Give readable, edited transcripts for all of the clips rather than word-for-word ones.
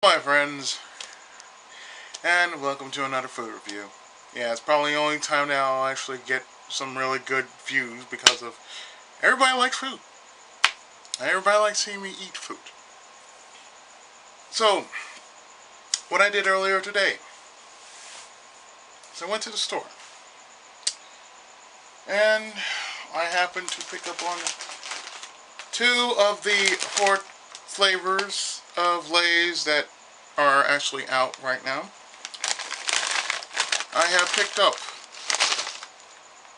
My friends, and welcome to another food review. Yeah, it's probably the only time now I'll actually get some really good views because of everybody likes food. Everybody likes seeing me eat food. So, what I did earlier today is I went to the store and I happened to pick up on two of the four flavors of Lay's that are actually out right now. I have picked up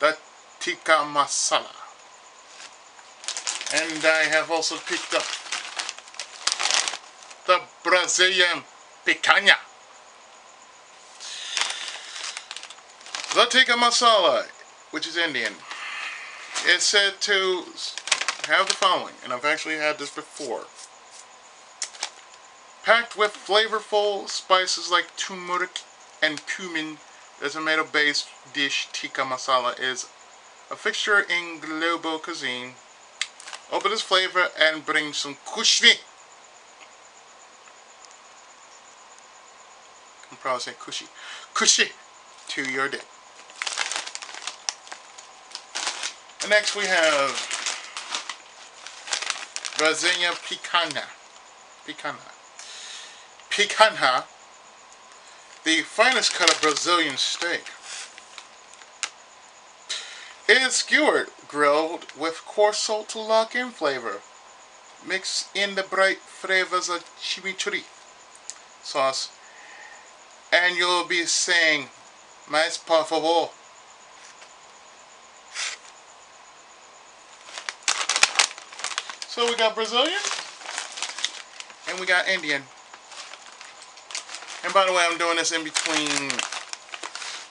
the Tikka Masala. And I have also picked up the Brazilian Picanha. The Tikka Masala, which is Indian, is said to have the following, and I've actually had this before. Packed with flavorful spices like turmeric and cumin, the tomato-based dish Tikka Masala is a fixture in global cuisine. Open its flavor and bring some kushi. I'm probably saying kushi. Kushi to your day. And next we have Brazilian Picanha. Picanha, the finest cut of Brazilian steak. It is skewered, grilled with coarse salt to lock in flavor. Mix in the bright flavors of chimichurri sauce, and you'll be saying, "Mais por favor." So we got Brazilian, and we got Indian. And by the way, I'm doing this in between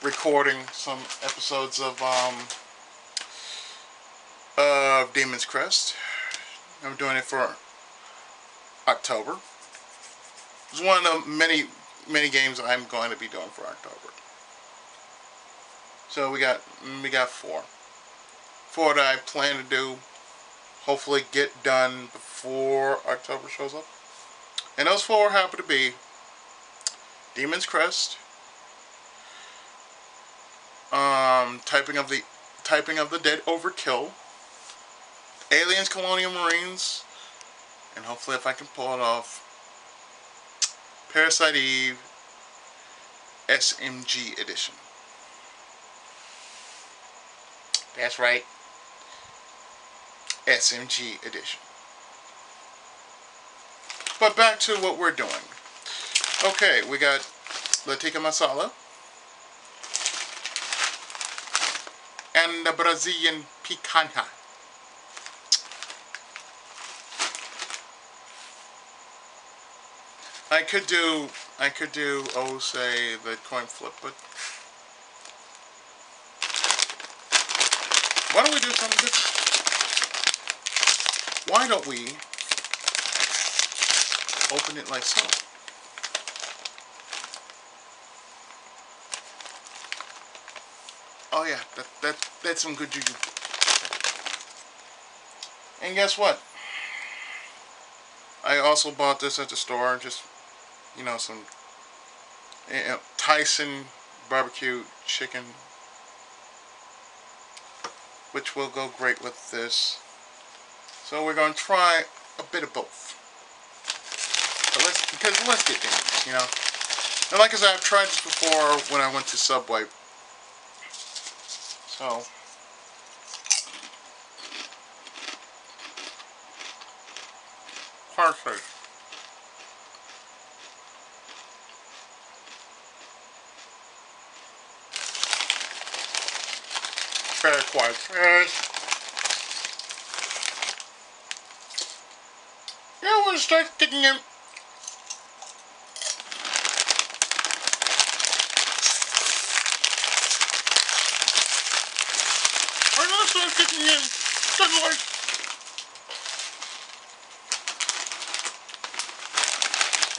recording some episodes of Demon's Crest. I'm doing it for October. It's one of the many games I'm going to be doing for October. So we got four that I plan to do. Hopefully get done before October shows up. And those four happen to be Demon's Crest, Typing of the Dead Overkill, Aliens, Colonial Marines, and hopefully if I can pull it off, Parasite Eve SMG Edition. That's right, SMG Edition. But back to what we're doing. Okay, we got the Tikka Masala and the Brazilian Picanha. I could do say the coin flip, but why don't we do something different? Why don't we open it like so? Oh yeah, that's some good juju. And guess what? I also bought this at the store, just some Tyson barbecue chicken, which will go great with this. So we're going to try a bit of both. But let's get in it, And like I said, I've tried this before when I went to Subway. So perfect. Very quiet. Yeah, we'll start kicking in. We're gonna start kicking in. Just like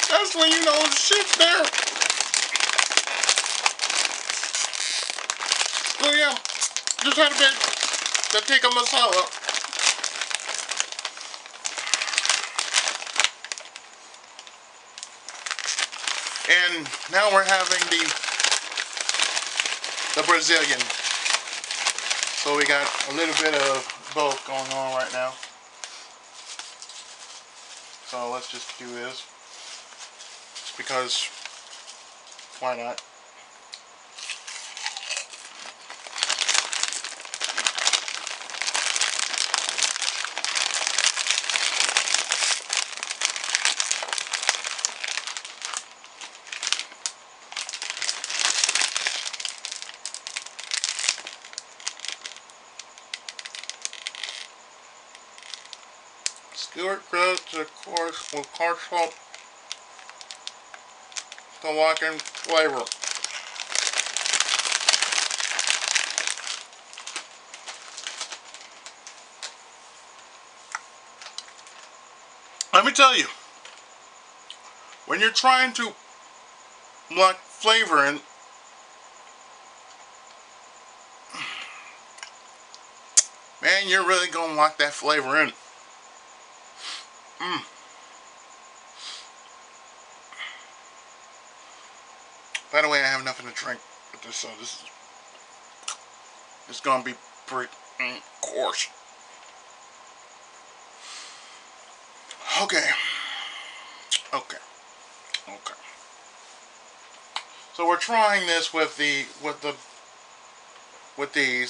that's when you know the shit's there. So yeah, just had a bit to Tikka Masala. And now we're having the Brazilian. So we got a little bit of both going on right now. So let's just do this. Because why not? Skewered grilled, of course, with coarse salt to lock in flavor. Let me tell you, when you're trying to lock flavor in, man, you're really gonna lock that flavor in. By the way, I have nothing to drink with this, so this is gonna be pretty coarse. Okay, okay, okay. So we're trying this with these.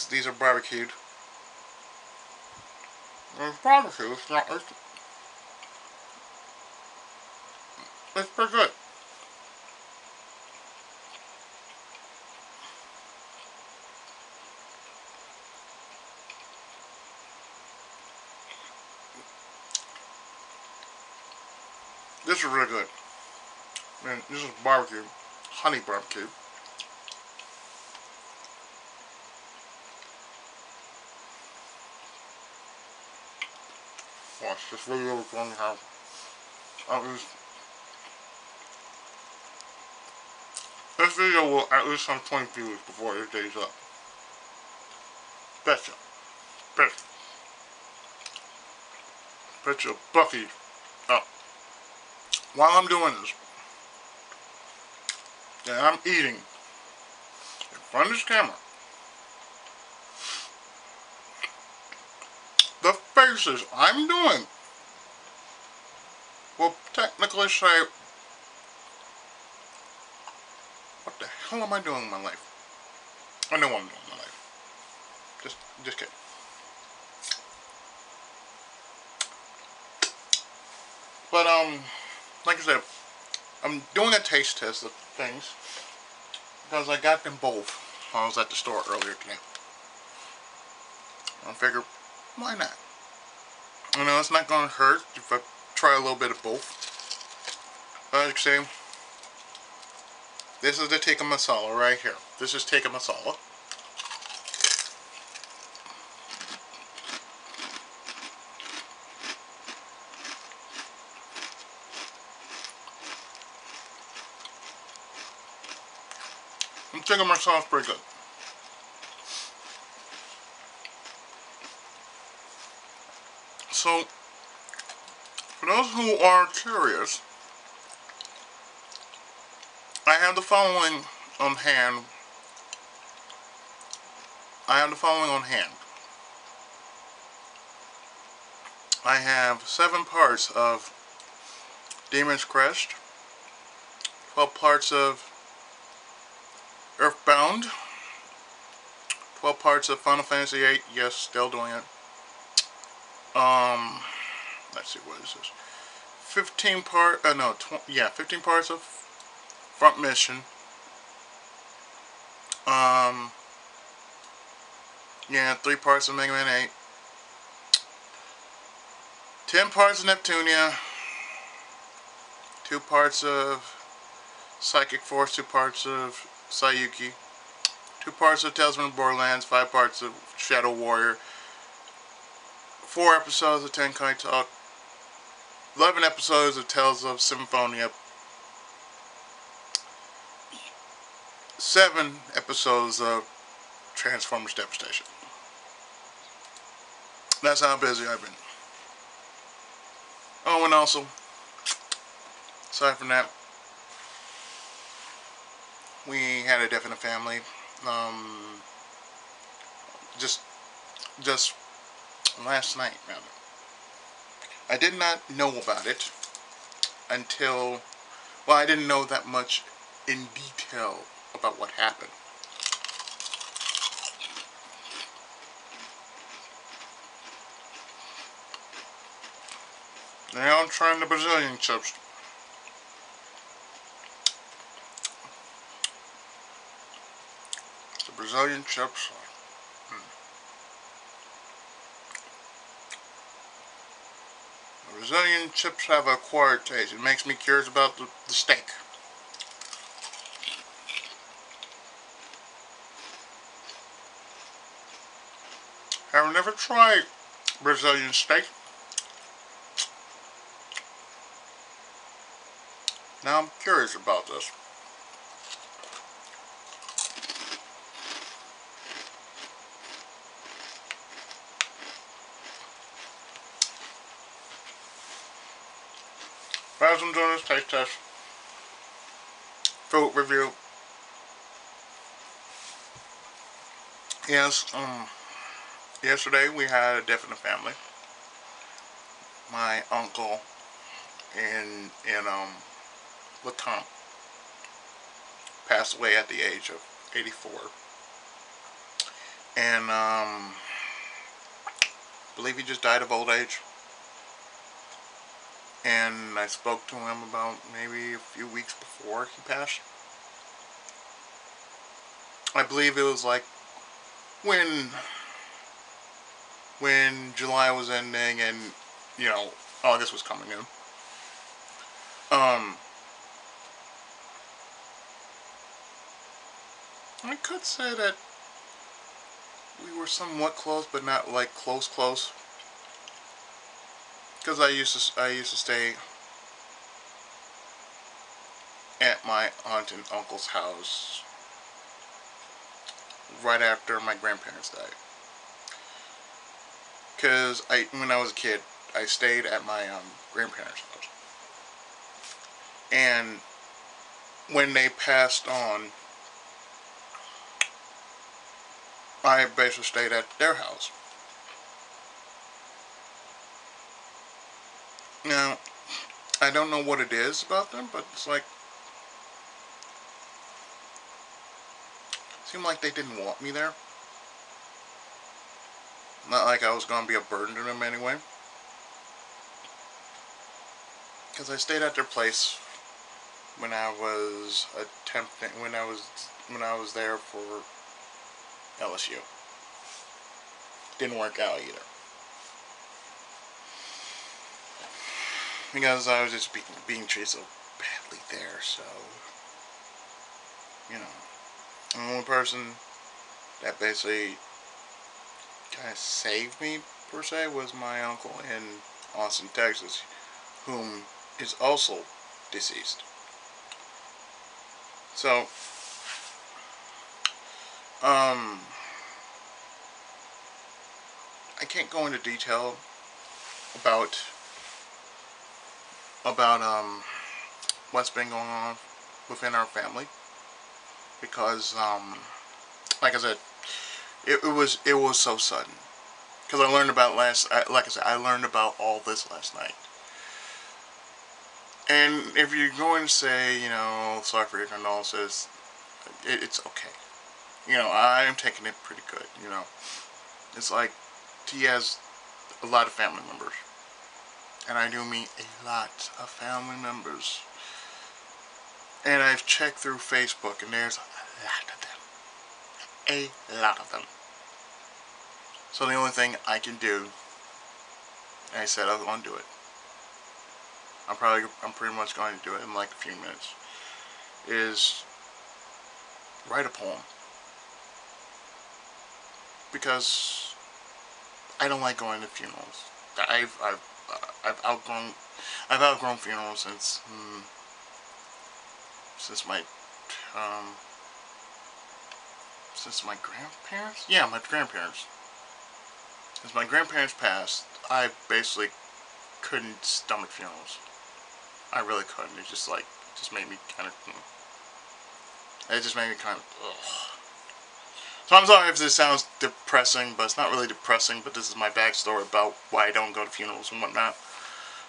These are barbecued. It's barbecue. It's not. It's pretty good. This is really good. Man, this is barbecue, honey barbecue. Watch this video is going to have at least. This video will at least have 20 views before it day's up. Betcha. Betcha. Betcha Bucky. Oh. While I'm doing this, and I'm eating in front of this camera, the faces I'm doing will technically say, what the hell am I doing in my life? I know what I'm doing in my life. Just kidding. But like I said, I'm doing a taste test of things because I got them both while I was at the store earlier today. I figured, why not? You know, it's not going to hurt if I try a little bit of both. As you can see, this is the Tikka Masala right here. This is Tikka Masala. And Tikka Masala is pretty good. So, for those who are curious, I have the following on hand. I have 7 parts of Demon's Crest, 12 parts of Earthbound, 12 parts of Final Fantasy VIII. Yes, still doing it. Let's see, what is this? 15 parts of Front Mission. Yeah, 3 parts of Mega Man 8. 10 parts of Neptunia. 2 parts of Psychic Force, 2 parts of Sayuki. 2 parts of Tales from the Borderlands, 5 parts of Shadow Warrior. 4 episodes of Tenkaichi, 11 episodes of Tales of Symphonia, 7 episodes of Transformers Devastation. That's how busy I've been. Oh, and also, aside from that, we had a death in the family. Um, just just last night, rather. I did not know about it until, well, I didn't know that much in detail about what happened. Now I'm trying the Brazilian chips. The Brazilian chips. The Brazilian chips have a acquired taste. It makes me curious about the steak. I've never tried Brazilian steak. Now I'm curious about this. As I'm doing this taste test, food review. Yes, yesterday we had a death in the family. My uncle in Latam passed away at the age of 84, and I believe he just died of old age. And I spoke to him about maybe a few weeks before he passed. I believe it was like when July was ending and August was coming in. I could say that we were somewhat close, but not like close. Because I used to stay at my aunt and uncle's house right after my grandparents died. Because when I was a kid, I stayed at my grandparents' house, and when they passed on, I basically stayed at their house. Now, I don't know what it is about them, but it's like, it seemed like they didn't want me there. Not like I was going to be a burden to them anyway. Because I stayed at their place when I was when I was there for LSU. Didn't work out either. Because I was just being treated so badly there, so, the only person that basically kind of saved me, per se, was my uncle in Austin, Texas, whom is also deceased. So, I can't go into detail about what's been going on within our family, because like I said, it was so sudden. Because I learned about like I said, I learned about all this last night. And if you're going to say, sorry for your condolences, it's okay. I am taking it pretty good. It's like he has a lot of family members, and I do mean a lot of family members. And I've checked through Facebook, and there's a lot of them. A lot of them. So the only thing I can do, and I said I was going to do it. I'm pretty much going to do it in like a few minutes. Is write a poem, because I don't like going to funerals. I've outgrown funerals um, since my grandparents. Yeah, my grandparents. Since my grandparents passed, I basically couldn't stomach funerals. I really couldn't. It just made me kind of. It just made me kind of, ugh. So I'm sorry if this sounds depressing, but it's not really depressing, but this is my backstory about why I don't go to funerals and whatnot.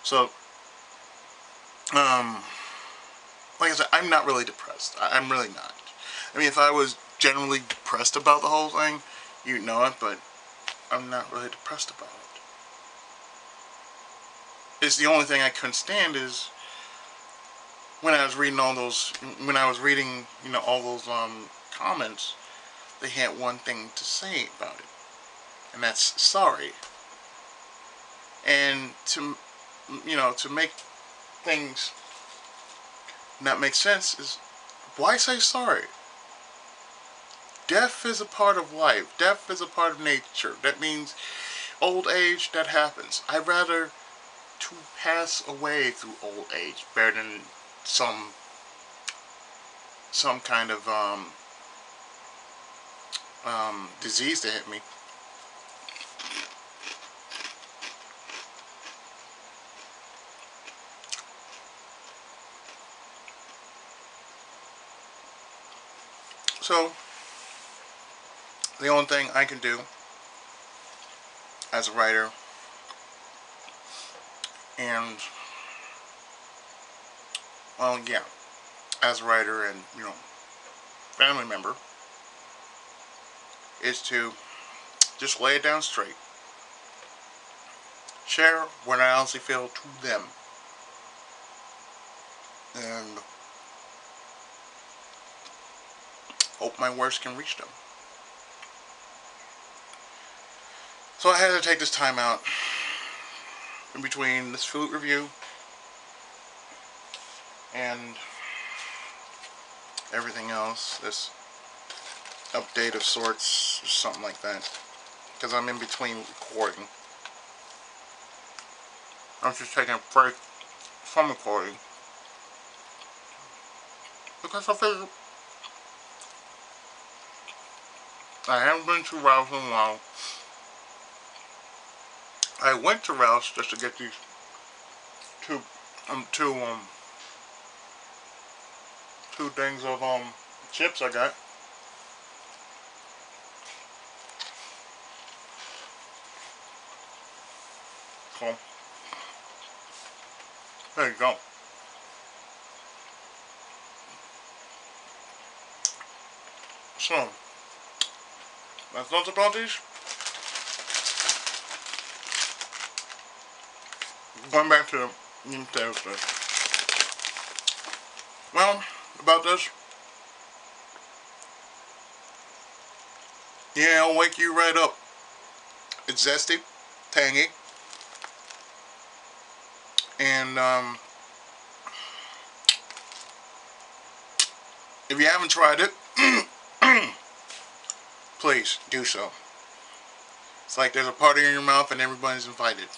So, like I said, I'm not really depressed. I'm really not. I mean, if I was generally depressed about the whole thing, you'd know it, but I'm not really depressed about it. It's the only thing I couldn't stand is when I was reading all those, all those comments, they had one thing to say about it, and that's sorry. And to make things not make sense is, why say sorry? Death is a part of life. Death is a part of nature. That means old age, that happens. I'd rather to pass away through old age better than some kind of disease to hit me. So the only thing I can do as a writer and, well, yeah, as a writer and, family member, is to just lay it down straight. Share what I honestly feel to them. And hope my words can reach them. So I had to take this time out in between this food review and everything else, this update of sorts, or something like that, because I'm in between recording. I'm just taking a break from recording because I figured I haven't been to Rouse in a while. I went to Rouse just to get these two things of chips I got. So there you go. So my thoughts about these. Going back to the potato stuff. Well, about this. Yeah, it'll wake you right up. It's zesty, tangy, and if you haven't tried it, please do so. It's like there's a party in your mouth and everybody's invited.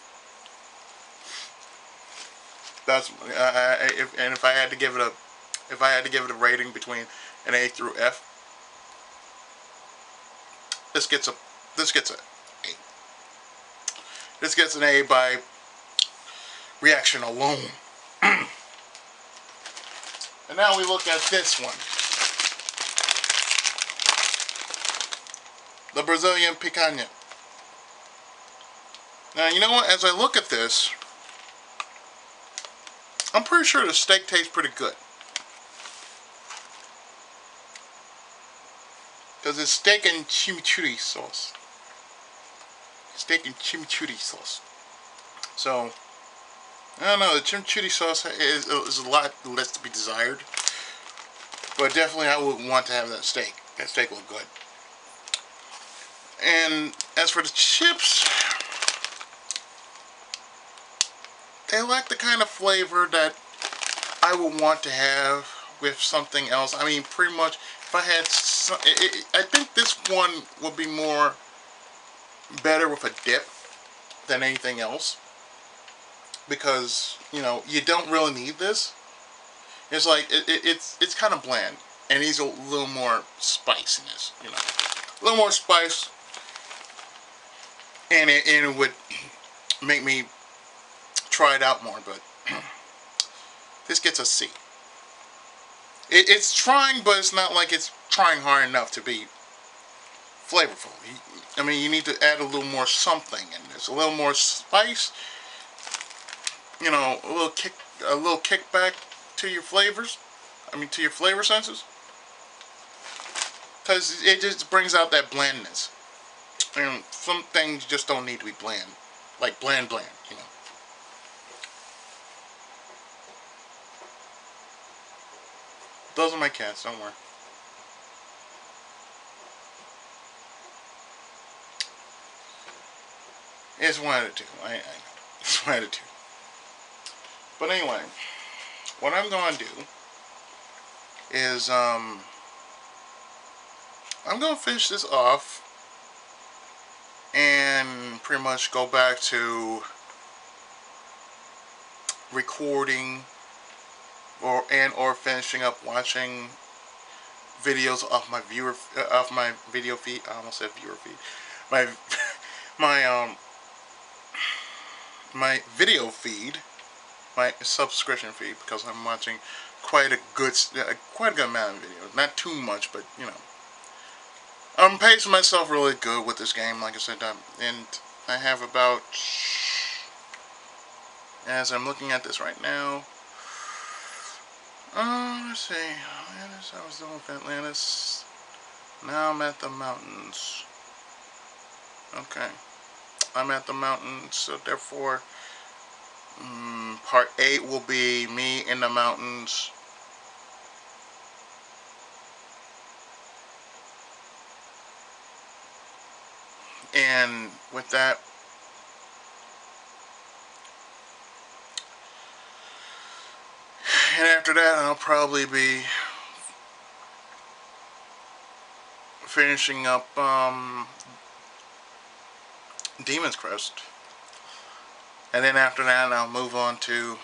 That's if I had to give it a rating between an A through F, this gets a A. This gets an A by reaction alone. And now we look at this one, the Brazilian Picanha. Now, you know what? As I look at this, I'm pretty sure the steak tastes pretty good. Because it's steak and chimichurri sauce. Steak and chimichurri sauce. So, I don't know, the chimichurri sauce is a lot less to be desired. But definitely I would want to have that steak. That steak looked good. And as for the chips, they lack the kind of flavor that I would want to have with something else. I mean, pretty much, if I had some, I think this one would be more better with a dip than anything else. Because, you don't really need this. It's like, it's kind of bland. And it needs a little more spiciness, A little more spice. And it would make me try it out more, but this gets a C. It's trying, but it's not like it's trying hard enough to be flavorful. I mean, you need to add a little more something in this, a little more spice. You know, a little kickback to your flavors. I mean, to your flavor senses, because it just brings out that blandness. And some things just don't need to be bland, like bland, you know. Those are my cats. Don't worry. It's one of the two. I know. It's one of the two. But anyway, what I'm going to do is I'm going to finish this off and pretty much go back to recording or finishing up watching videos of my video feed. I almost said viewer feed. My my my video feed, my subscription feed, because I'm watching quite a good amount of videos. Not too much, but you know, I'm pacing myself really good with this game. Like I said, and I have about, as I'm looking at this right now. Let's see. Atlantis. I was doing with Atlantis. Now I'm at the mountains. Okay. I'm at the mountains, so therefore, part 8 will be me in the mountains. And with that, and after that, I'll probably be finishing up Demon's Crest. And then after that, I'll move on to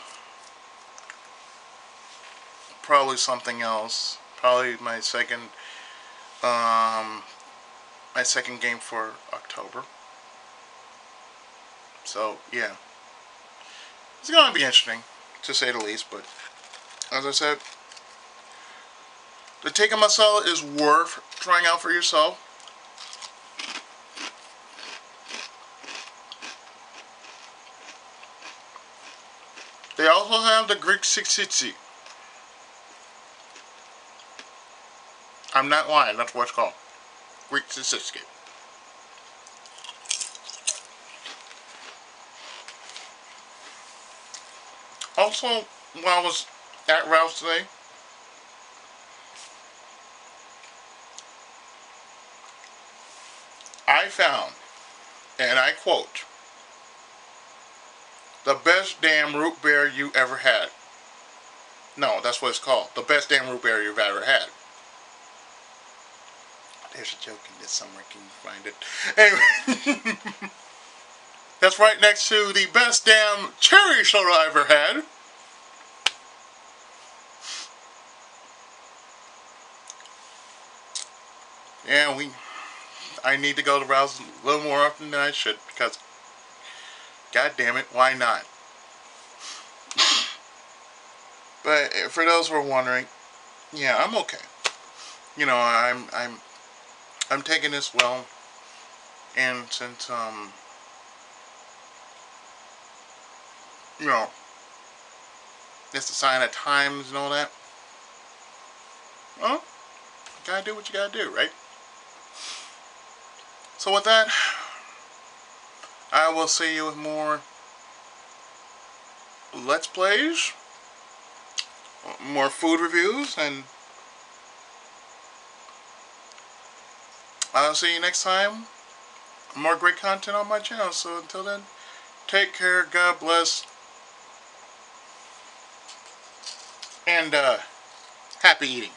probably something else. Probably my second game for October. So yeah, it's gonna be interesting to say the least. But as I said, the Tikka Masala is worth trying out for yourself. They also have the Greek Sixitsi. I'm not lying, that's what it's called. Greek Sixitsi. Also, while I was at Rouse today, I found, and I quote, the best damn root beer you ever had. No, that's what it's called. The best damn root beer you've ever had. There's a joke in this somewhere. Can you find it? Anyway. That's right next to the best damn cherry soda I ever had. Yeah, I need to go to Rouse a little more often than I should, because god damn it, why not? But for those who are wondering, yeah, I'm okay. You know, I'm taking this well, and since you know, it's a sign of times and all that. Well, you gotta do what you gotta do, right? So with that, I will see you with more Let's Plays, more food reviews, and I'll see you next time. More great content on my channel. So until then, take care, God bless, and happy eating.